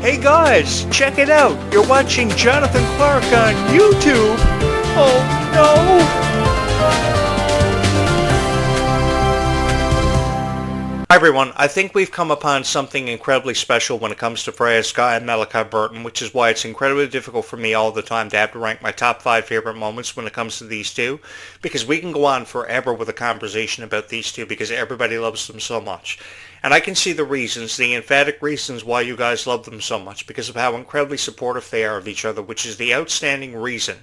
Hey guys, check it out. You're watching Jonathan Clarke on YouTube. Oh no. Hi everyone, I think we've come upon something incredibly special when it comes to Freya, Skye, and Malachi Barton, which is why it's incredibly difficult for me all the time to have to rank my top 5 favorite moments when it comes to these two, because we can go on forever with a conversation about these two because everybody loves them so much. And I can see the reasons, the emphatic reasons why you guys love them so much, because of how incredibly supportive they are of each other, which is the outstanding reason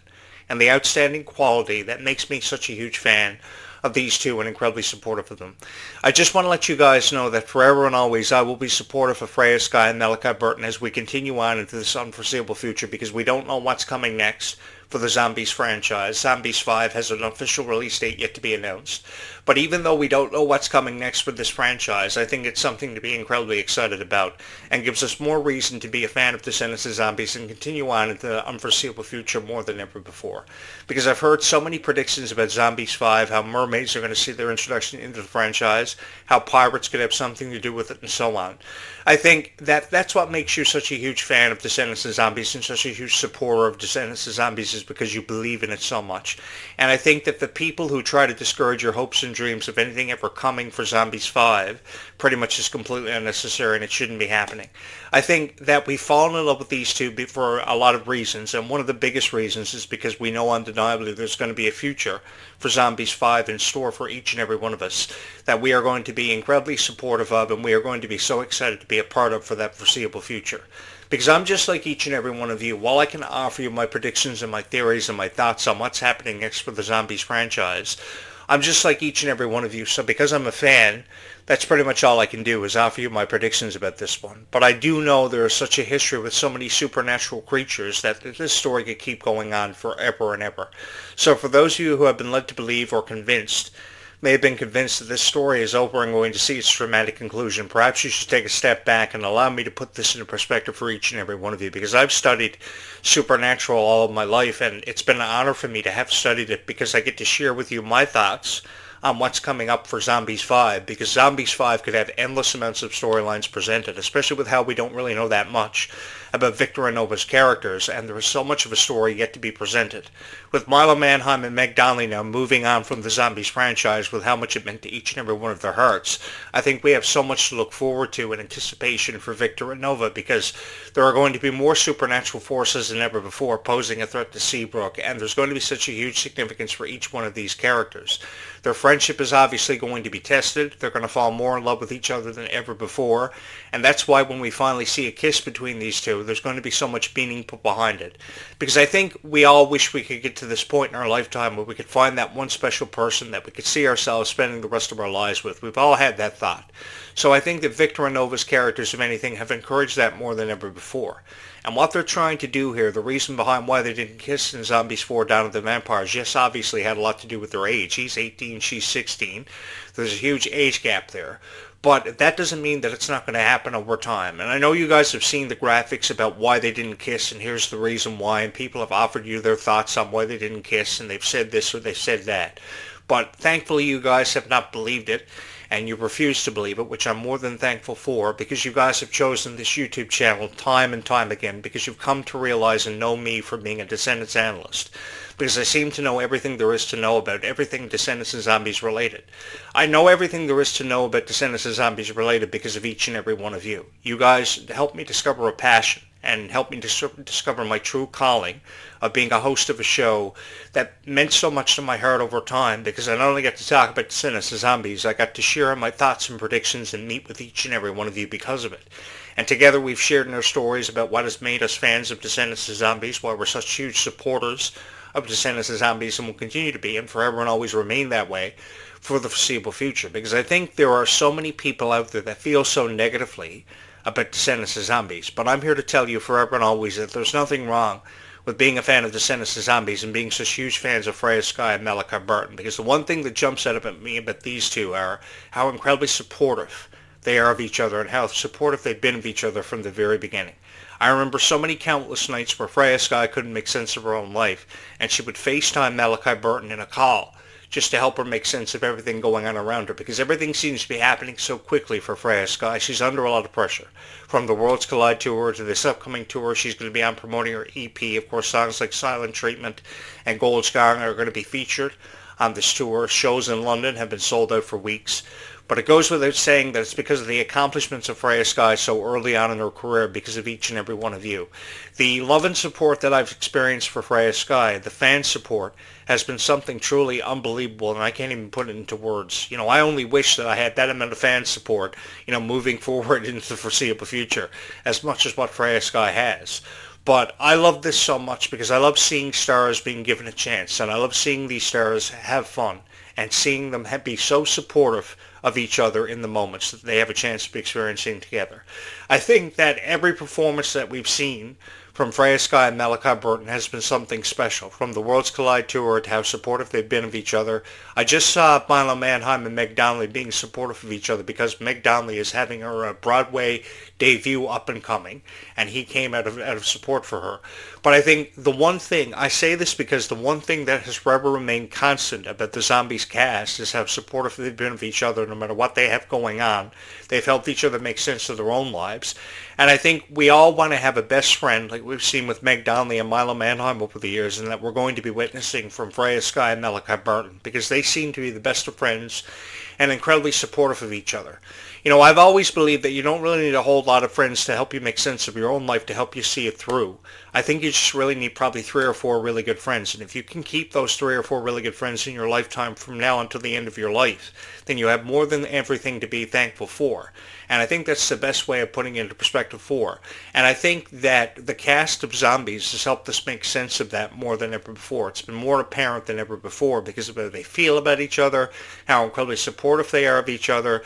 and the outstanding quality that makes me such a huge fan of these two and incredibly supportive of them. I just want to let you guys know that forever and always I will be supportive of Freya, Skye, and Malachi Barton as we continue on into this unforeseeable future, because we don't know what's coming next for the Zombies franchise. Zombies 5 has an official release date yet to be announced. But even though we don't know what's coming next with this franchise, I think it's something to be incredibly excited about and gives us more reason to be a fan of Descendants of Zombies and continue on into the unforeseeable future more than ever before. Because I've heard so many predictions about Zombies 5, how mermaids are going to see their introduction into the franchise, how pirates could have something to do with it, and so on. I think that's what makes you such a huge fan of Descendants of Zombies and such a huge supporter of Descendants of Zombies, is because you believe in it so much. And I think that the people who try to discourage your hopes and dreams of anything ever coming for Zombies 5 pretty much is completely unnecessary, and it shouldn't be happening. I think that we've fallen in love with these two for a lot of reasons, and one of the biggest reasons is because we know undeniably there's going to be a future for Zombies 5 in store for each and every one of us that we are going to be incredibly supportive of, and we are going to be so excited to be a part of for that foreseeable future. Because I'm just like each and every one of you. While I can offer you my predictions and my theories and my thoughts on what's happening next for the Zombies franchise, I'm just like each and every one of you. So because I'm a fan, that's pretty much all I can do, is offer you my predictions about this one. But I do know there is such a history with so many supernatural creatures that this story could keep going on forever and ever. So for those of you who have been led to believe or convinced, may have been convinced that this story is over and going to see its dramatic conclusion, perhaps you should take a step back and allow me to put this into perspective for each and every one of you, because I've studied supernatural all of my life, and it's been an honor for me to have studied it, because I get to share with you my thoughts on what's coming up for Zombies 5, because Zombies 5 could have endless amounts of storylines presented, especially with how we don't really know that much about Victor and Nova's characters, and there is so much of a story yet to be presented. With Marlo Manheim and Meg Donnelly now moving on from the Zombies franchise with how much it meant to each and every one of their hearts, I think we have so much to look forward to in anticipation for Victor and Nova, because there are going to be more supernatural forces than ever before posing a threat to Seabrook, and there's going to be such a huge significance for each one of these characters. Their friendship is obviously going to be tested. They're going to fall more in love with each other than ever before, and that's why when we finally see a kiss between these two, there's going to be so much meaning put behind it. Because I think we all wish we could get to this point in our lifetime where we could find that one special person that we could see ourselves spending the rest of our lives with. We've all had that thought. So I think that Victor and Nova's characters, if anything, have encouraged that more than ever before. And what they're trying to do here, the reason behind why they didn't kiss in Zombies 4 Dawn of the Vampires, yes, obviously had a lot to do with their age. He's 18, she's 16. There's a huge age gap there. But that doesn't mean that it's not going to happen over time. And I know you guys have seen the graphics about why they didn't kiss, and here's the reason why, and people have offered you their thoughts on why they didn't kiss, and they've said this or they've said that. But thankfully you guys have not believed it, and you refuse to believe it, which I'm more than thankful for, because you guys have chosen this YouTube channel time and time again, because you've come to realize and know me for being a Descendants analyst, because I seem to know everything there is to know about everything Descendants and Zombies related. I know everything there is to know about Descendants and Zombies related because of each and every one of you. You guys helped me discover a passion and helped me discover my true calling of being a host of a show that meant so much to my heart over time, because I not only got to talk about Descendants and Zombies, I got to share my thoughts and predictions and meet with each and every one of you because of it. And together we've shared in our stories about what has made us fans of Descendants and Zombies, why we're such huge supporters of Descendants and Zombies, and will continue to be and forever and always remain that way for the foreseeable future. Because I think there are so many people out there that feel so negatively about Descendants of Zombies, but I'm here to tell you forever and always that there's nothing wrong with being a fan of Descendants of Zombies and being such huge fans of Freya, Skye, and Malachi Barton, because the one thing that jumps out at me about these two are how incredibly supportive they are of each other and how supportive they've been of each other from the very beginning. I remember so many countless nights where Freya Skye couldn't make sense of her own life, and she would FaceTime Malachi Barton in a call just to help her make sense of everything going on around her, because everything seems to be happening so quickly for Freya Skye. She's under a lot of pressure. From the Worlds Collide tour to this upcoming tour, she's going to be on promoting her EP. Of course, songs like Silent Treatment and Gold Gong are going to be featured on this tour. Shows in London have been sold out for weeks. But it goes without saying that it's because of the accomplishments of Freya Skye so early on in her career, because of each and every one of you. The love and support that I've experienced for Freya Skye, the fan support, has been something truly unbelievable, and I can't even put it into words. I only wish that I had that amount of fan support, moving forward into the foreseeable future, as much as what Freya Skye has. But I love this so much because I love seeing stars being given a chance, and I love seeing these stars have fun and seeing them be so supportive of each other in the moments that they have a chance to be experiencing together. I think that every performance that we've seen from Freya Skye and Malachi Barton has been something special. From the Worlds Collide tour to how supportive they've been of each other. I just saw Milo Manheim and Meg Donnelly being supportive of each other because Meg Donnelly is having her Broadway debut up and coming, and he came out of support for her. But I think the one thing, I say this because the one thing that has forever remained constant about the Zombies cast is how supportive they've been of each other no matter what they have going on. They've helped each other make sense of their own lives. And I think we all want to have a best friend, like we've seen with Meg Donnelly and Milo Manheim over the years, and that we're going to be witnessing from Freya Skye and Malachi Barton, because they seem to be the best of friends and incredibly supportive of each other. I've always believed that you don't really need a whole lot of friends to help you make sense of your own life, to help you see it through. I think you just really need probably 3 or 4 really good friends. And if you can keep those 3 or 4 really good friends in your lifetime from now until the end of your life, then you have more than everything to be thankful for. And I think that's the best way of putting it into perspective for. And I think that the cast of Zombies has helped us make sense of that more than ever before. It's been more apparent than ever before because of how they feel about each other, how incredibly supportive they are of each other.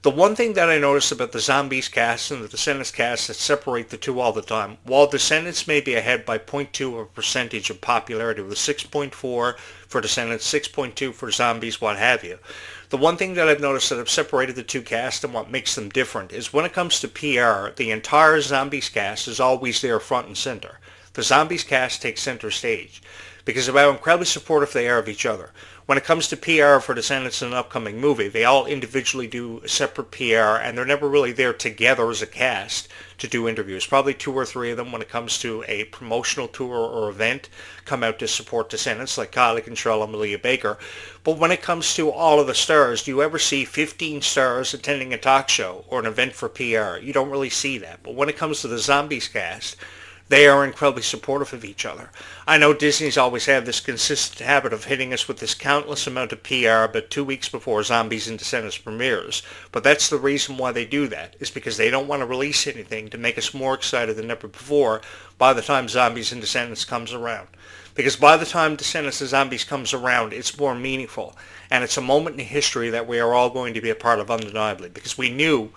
The one thing that I notice about the Zombies cast and the Descendants cast that separate the two all the time, while Descendants may be ahead by 0.2 of a percentage of popularity, with 6.4 for Descendants, 6.2 for Zombies, what have you, the one thing that I've noticed that have separated the two casts and what makes them different is when it comes to PR, the entire Zombies cast is always there front and center. The Zombies cast takes center stage because of how incredibly supportive they are of each other. When it comes to PR for Descendants in an upcoming movie, they all individually do separate PR, and they're never really there together as a cast to do interviews. Probably 2 or 3 of them, when it comes to a promotional tour or event, come out to support Descendants, like Kylie Contrell and Malia Baker. But when it comes to all of the stars, do you ever see 15 stars attending a talk show or an event for PR? You don't really see that. But when it comes to the Zombies cast, they are incredibly supportive of each other. I know Disney's always had this consistent habit of hitting us with this countless amount of PR but 2 weeks before Zombies and Descendants premieres. But that's the reason why they do that, is because they don't want to release anything to make us more excited than ever before by the time Zombies and Descendants comes around. Because by the time Descendants and Zombies comes around, it's more meaningful. And it's a moment in history that we are all going to be a part of undeniably. Because we knew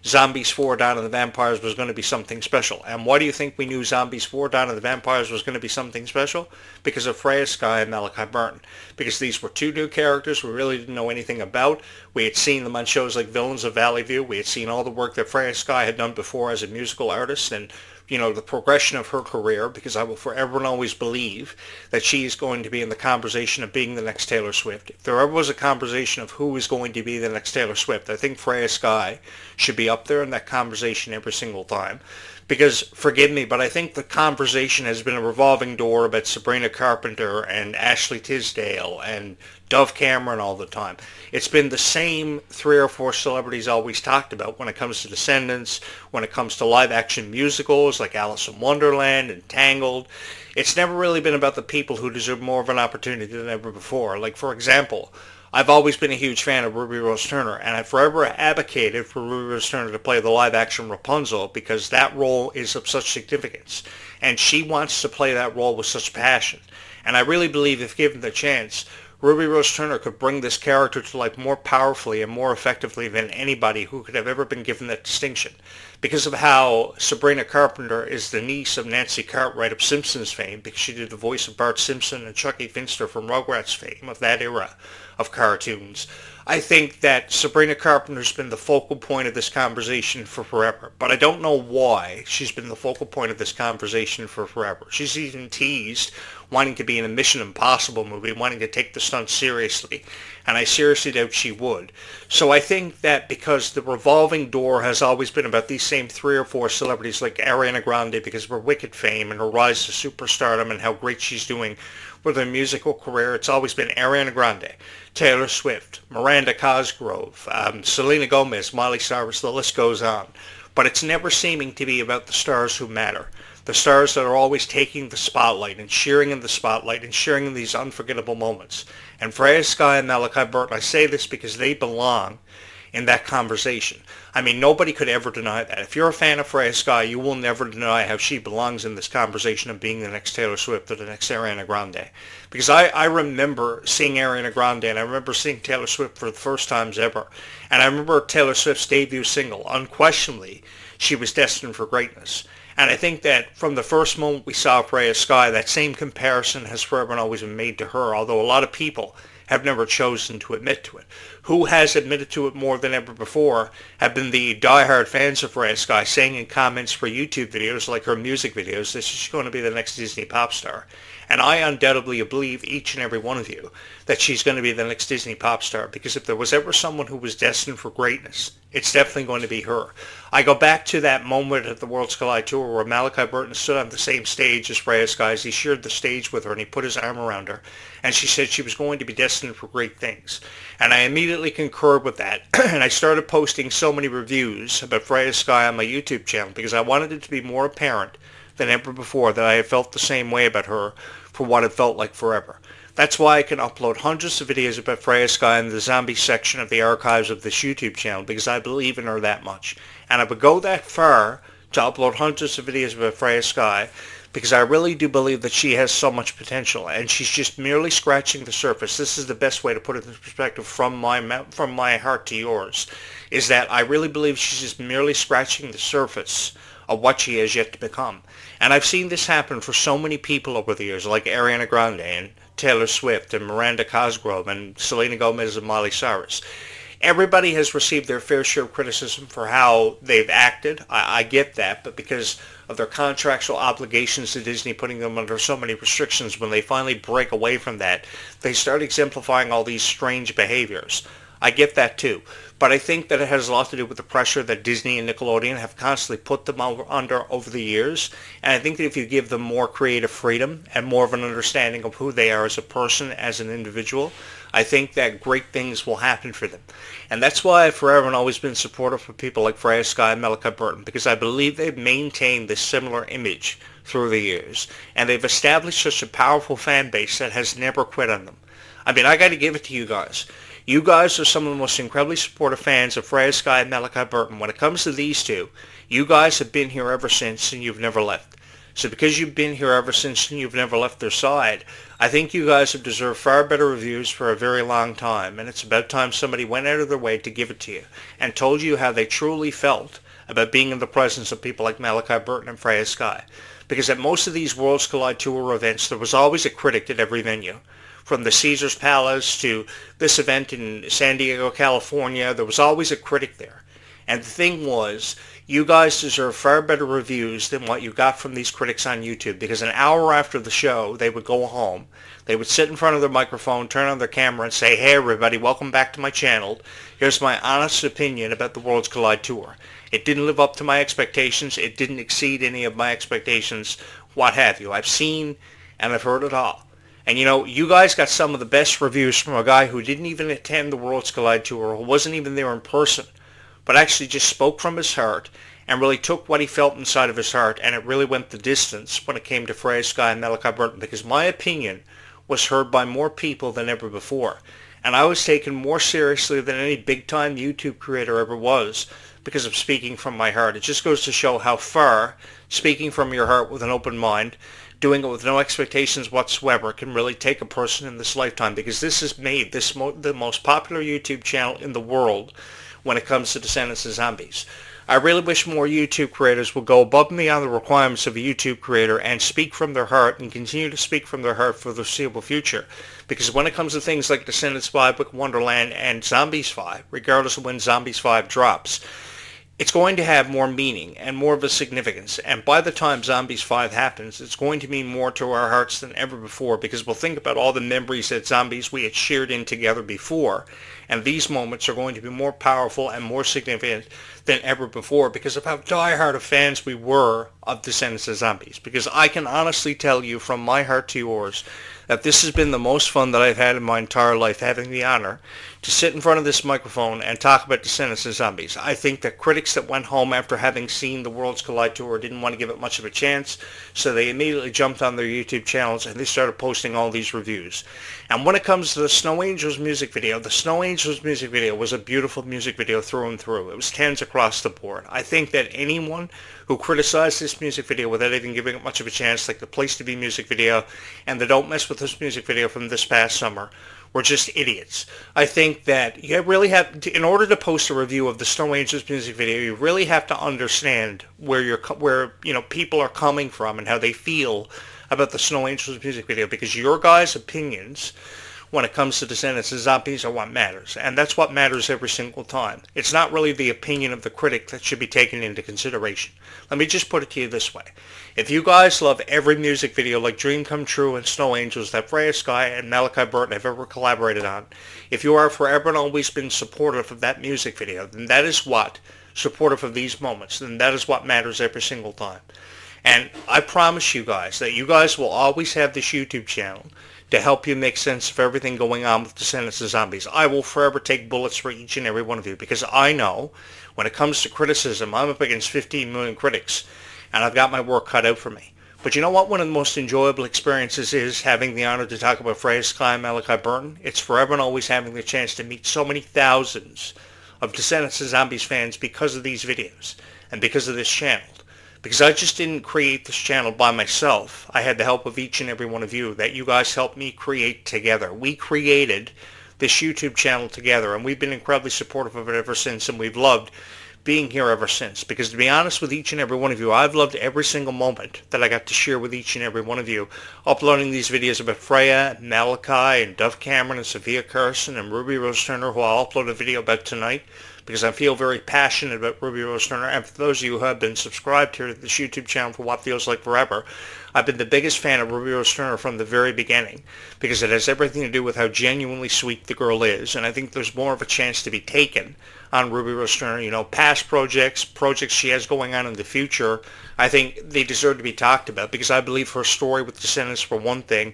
Zombies 4 Dawn of the Vampires was going to be something special. And why do you think we knew Zombies 4 Dawn of the Vampires was going to be something special? Because of Freya Skye and Malachi Barton. Because these were 2 new characters we really didn't know anything about. We had seen them on shows like Villains of Valley View. We had seen all the work that Freya Skye had done before as a musical artist, and the progression of her career, because I will forever and always believe that she is going to be in the conversation of being the next Taylor Swift. If there ever was a conversation of who is going to be the next Taylor Swift, I think Freya Skye should be up there in that conversation every single time. Because, forgive me, but I think the conversation has been a revolving door about Sabrina Carpenter and Ashley Tisdale and Dove Cameron all the time. It's been the same 3 or 4 celebrities always talked about when it comes to Descendants, when it comes to live-action musicals like Alice in Wonderland and Tangled. It's never really been about the people who deserve more of an opportunity than ever before. Like, for example, I've always been a huge fan of Ruby Rose Turner, and I've forever advocated for Ruby Rose Turner to play the live-action Rapunzel because that role is of such significance, and she wants to play that role with such passion. And I really believe if given the chance, Ruby Rose Turner could bring this character to life more powerfully and more effectively than anybody who could have ever been given that distinction. because of how Sabrina Carpenter is the niece of Nancy Cartwright of Simpsons fame, because she did the voice of Bart Simpson and Chucky Finster from Rugrats fame, of that era of cartoons. I think that Sabrina Carpenter's been the focal point of this conversation for forever, but I don't know why she's been the focal point of this conversation for forever. She's even teased wanting to be in a Mission Impossible movie, wanting to take the stunt seriously, and I seriously doubt she would. So I think that because the revolving door has always been about these same 3 or 4 celebrities like Ariana Grande because of her Wicked fame and her rise to superstardom and how great she's doing with her musical career, it's always been Ariana Grande, Taylor Swift, Miranda Cosgrove, Selena Gomez, Miley Cyrus, the list goes on. But it's never seeming to be about the stars who matter. The stars that are always taking the spotlight and sharing in the spotlight and sharing in these unforgettable moments. And Freya, Skye, and Malachi Barton, I say this because they belong in that conversation. I mean, nobody could ever deny that. If you're a fan of Freya Skye, you will never deny how she belongs in this conversation of being the next Taylor Swift or the next Ariana Grande. Because I remember seeing Ariana Grande and I remember seeing Taylor Swift for the first times ever. And I remember Taylor Swift's debut single. Unquestionably, she was destined for greatness. And I think that from the first moment we saw Freya Skye, that same comparison has forever and always been made to her, although a lot of people have never chosen to admit to it. Who has admitted to it more than ever before have been the diehard fans of Freya Skye saying in comments for YouTube videos like her music videos that she's going to be the next Disney pop star. And I undoubtedly believe, each and every one of you, that she's going to be the next Disney pop star, because if there was ever someone who was destined for greatness, it's definitely going to be her. I go back to that moment at the Worlds Collide Tour where Malachi Barton stood on the same stage as Freya Skye. He shared the stage with her and he put his arm around her, and she said she was going to be destined for great things. And I immediately concurred with that, and I started posting so many reviews about Freya Skye on my YouTube channel because I wanted it to be more apparent than ever before that I had felt the same way about her for what it felt like forever. That's why I can upload hundreds of videos about Freya Skye in the zombie section of the archives of this YouTube channel because I believe in her that much. And I would go that far to upload hundreds of videos about Freya Skye because I really do believe that she has so much potential and she's just merely scratching the surface. This is the best way to put it in perspective from my heart to yours, is that I really believe she's just merely scratching the surface of what she has yet to become. And I've seen this happen for so many people over the years, like Ariana Grande and Taylor Swift and Miranda Cosgrove and Selena Gomez and Miley Cyrus. Everybody has received their fair share of criticism for how they've acted. I get that, but because of their contractual obligations to Disney putting them under so many restrictions, when they finally break away from that, they start exemplifying all these strange behaviors. I get that too. But I think that it has a lot to do with the pressure that Disney and Nickelodeon have constantly put them under over the years. And I think that if you give them more creative freedom and more of an understanding of who they are as a person, as an individual, I think that great things will happen for them. And that's why I've forever and always been supportive of people like Freya Skye and Malachi Barton, because I believe they've maintained this similar image through the years. And they've established such a powerful fan base that has never quit on them. I mean, I got to give it to you guys. You guys are some of the most incredibly supportive fans of Freya Skye and Malachi Barton. When it comes to these two, you guys have been here ever since and you've never left. So because you've been here ever since and you've never left their side, I think you guys have deserved far better reviews for a very long time. And it's about time somebody went out of their way to give it to you and told you how they truly felt about being in the presence of people like Malachi Barton and Freya Skye. Because at most of these Worlds Collide Tour events, there was always a critic at every venue. From the Caesars Palace to this event in San Diego, California, there was always a critic there. And the thing was, you guys deserve far better reviews than what you got from these critics on YouTube, because an hour after the show, they would go home, they would sit in front of their microphone, turn on their camera and say, "Hey everybody, welcome back to my channel. Here's my honest opinion about the Worlds Collide Tour. It didn't live up to my expectations. It didn't exceed any of my expectations, what have you. I've seen and I've heard it all." And you know, you guys got some of the best reviews from a guy who didn't even attend the Worlds Collide Tour, who wasn't even there in person, but actually just spoke from his heart and really took what he felt inside of his heart, and it really went the distance when it came to Freya Skye and Malachi Barton, because my opinion was heard by more people than ever before. And I was taken more seriously than any big-time YouTube creator ever was because of speaking from my heart. It just goes to show how far speaking from your heart with an open mind, doing it with no expectations whatsoever, can really take a person in this lifetime, because this has made this the most popular YouTube channel in the world when it comes to Descendants of Zombies. I really wish more YouTube creators would go above and beyond the requirements of a YouTube creator and speak from their heart and continue to speak from their heart for the foreseeable future. Because when it comes to things like Descendants 5, Wicked Wonderland, and Zombies 5, regardless of when Zombies 5 drops, it's going to have more meaning and more of a significance. And by the time Zombies 5 happens, it's going to mean more to our hearts than ever before, because we'll think about all the memories that Zombies we had shared in together before. And these moments are going to be more powerful and more significant than ever before because of how diehard of fans we were of Descendants of Zombies. Because I can honestly tell you from my heart to yours that this has been the most fun that I've had in my entire life, having the honor to sit in front of this microphone and talk about Descendants of Zombies. I think that critics that went home after having seen the Worlds Collide tour didn't want to give it much of a chance, so they immediately jumped on their YouTube channels and they started posting all these reviews. And when it comes to the Snow Angels music video, the Snow Angels music video was a beautiful music video through and through. It was 10s across the board. I think that anyone who criticized this music video without even giving it much of a chance, like the Place to Be music video and the Don't Mess With This music video from this past summer, were just idiots. I think that you really have to, in order to post a review of the Snow Angels music video, you really have to understand where people are coming from and how they feel about the Snow Angels music video, because your guys' opinions when it comes to Descendants of Zombies are what matters, and that's what matters every single time. It's not really the opinion of the critic that should be taken into consideration. Let me just put it to you this way. If you guys love every music video like Dream Come True and Snow Angels that Freya, Skye, and Malachi Barton have ever collaborated on, if you are forever and always been supportive of that music video, then that is what, supportive of these moments, then that is what matters every single time. And I promise you guys that you guys will always have this YouTube channel to help you make sense of everything going on with Descendants of Zombies. I will forever take bullets for each and every one of you, because I know when it comes to criticism, I'm up against 15 million critics, and I've got my work cut out for me. But you know what one of the most enjoyable experiences is, having the honor to talk about Freya, Skye, and Malachi Barton? It's forever and always having the chance to meet so many thousands of Descendants of Zombies fans because of these videos and because of this channel. Because I just didn't create this channel by myself. I had the help of each and every one of you that you guys helped me create together. We created this YouTube channel together, and we've been incredibly supportive of it ever since, and we've loved being here ever since. Because to be honest with each and every one of you, I've loved every single moment that I got to share with each and every one of you, uploading these videos about Freya, Malachi, and Dove Cameron, and Sophia Carson, and Ruby Rose Turner, who I'll upload a video about tonight, because I feel very passionate about Ruby Rose Turner. And for those of you who have been subscribed here to this YouTube channel for what feels like forever, I've been the biggest fan of Ruby Rose Turner from the very beginning, because it has everything to do with how genuinely sweet the girl is. And I think there's more of a chance to be taken on Ruby Rose Turner. You know, past projects she has going on in the future, I think they deserve to be talked about, because I believe her story with Descendants, for one thing,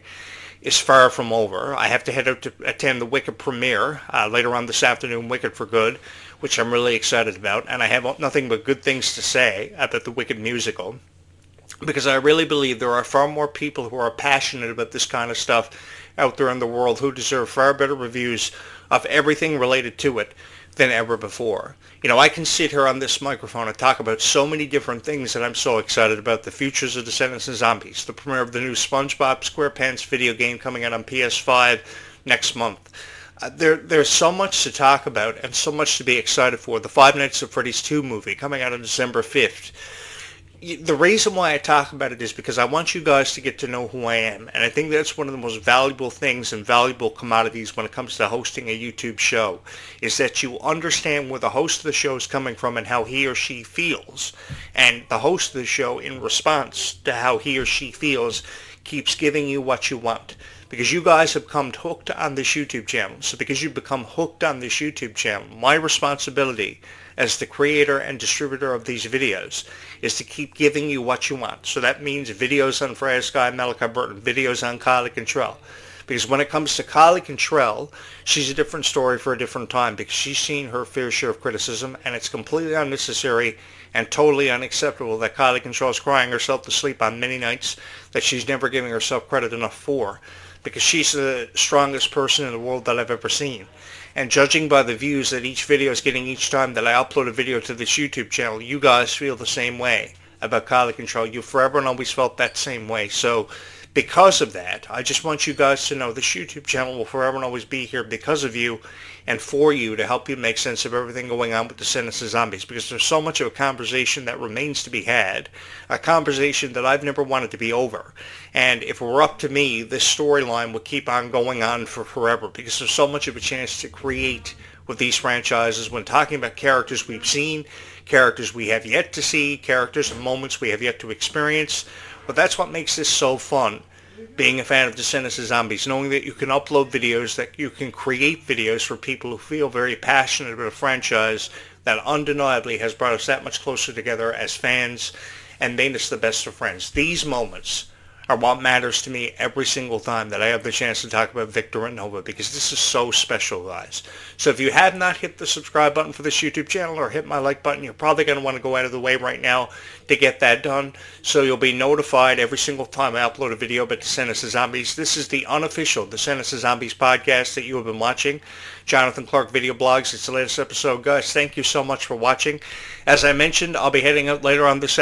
is far from over. I have to head out to attend the Wicked premiere later on this afternoon, Wicked for Good, which I'm really excited about, and I have nothing but good things to say about the Wicked musical, because I really believe there are far more people who are passionate about this kind of stuff out there in the world who deserve far better reviews of everything related to it than ever before. You know, I can sit here on this microphone and talk about so many different things that I'm so excited about. The futures of Descendants of Zombies, the premiere of the new SpongeBob SquarePants video game coming out on PS5 next month. There's so much to talk about and so much to be excited for. The Five Nights at Freddy's 2 movie coming out on December 5th. The reason why I talk about it is because I want you guys to get to know who I am. And I think that's one of the most valuable things and valuable commodities when it comes to hosting a YouTube show, is that you understand where the host of the show is coming from and how he or she feels. And the host of the show, in response to how he or she feels, keeps giving you what you want. Because you guys have come hooked on this YouTube channel. So because you've become hooked on this YouTube channel, my responsibility as the creator and distributor of these videos is to keep giving you what you want. So that means videos on Freya, Skye, Malachi Barton, videos on Kylie Cantrell. Because when it comes to Kylie Cantrell, she's a different story for a different time, because she's seen her fair share of criticism, and it's completely unnecessary and totally unacceptable that Kylie Cantrell is crying herself to sleep on many nights that she's never giving herself credit enough for, because she's the strongest person in the world that I've ever seen. And judging by the views that each video is getting each time that I upload a video to this YouTube channel, you guys feel the same way about Kylie Cantrell. You forever and always felt that same way. So Because of that, I just want you guys to know this YouTube channel will forever and always be here because of you and for you to help you make sense of everything going on with Descendants of Zombies, because there's so much of a conversation that remains to be had, a conversation that I've never wanted to be over. And if it were up to me, this storyline would keep on going on for forever, because there's so much of a chance to create with these franchises when talking about characters we've seen, characters we have yet to see, characters and moments we have yet to experience. But that's what makes this so fun, being a fan of Descendants of Zombies, knowing that you can upload videos, that you can create videos for people who feel very passionate about a franchise that undeniably has brought us that much closer together as fans and made us the best of friends. These moments are what matters to me every single time that I have the chance to talk about Victor and Nova, because this is so special, guys. So if you have not hit the subscribe button for this YouTube channel or hit my like button, you're probably going to want to go out of the way right now to get that done, so you'll be notified every single time I upload a video about Descendants of Zombies. This is the unofficial Descendants of Zombies podcast that you have been watching. Jonathan Clarke Video Blogs. It's the latest episode, guys. Thank you so much for watching. As I mentioned, I'll be heading out later on this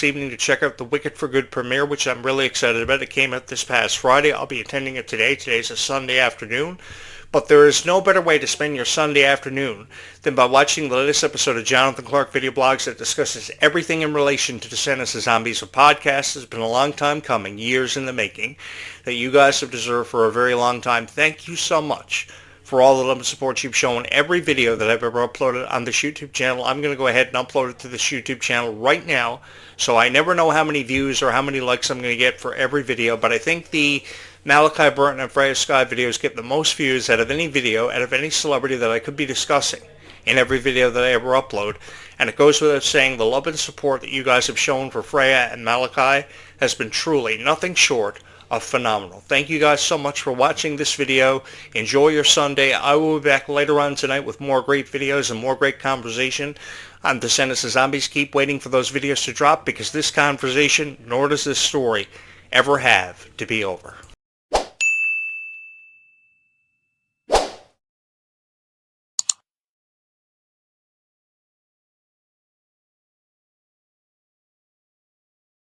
evening to check out the Wicked for Good premiere, which I'm really excited about. It came out this past Friday. I'll be attending it today. Today's a Sunday afternoon. But there is no better way to spend your Sunday afternoon than by watching the latest episode of Jonathan Clarke Video Blogs that discusses everything in relation to Descendants of Zombies. A podcast has been a long time coming, years in the making, that you guys have deserved for a very long time. Thank you so much for all the love and support you've shown. Every video that I've ever uploaded on this YouTube channel, I'm going to go ahead and upload it to this YouTube channel right now. So I never know how many views or how many likes I'm going to get for every video, but I think the Malachi, Barton, and Freya, Skye videos get the most views out of any video, out of any celebrity that I could be discussing in every video that I ever upload. And it goes without saying, the love and support that you guys have shown for Freya and Malachi has been truly nothing short of phenomenal. Thank you guys so much for watching this video. Enjoy your Sunday. I will be back later on tonight with more great videos and more great conversation on Descendants of Zombies. Keep waiting for those videos to drop, because this conversation, nor does this story, ever have to be over.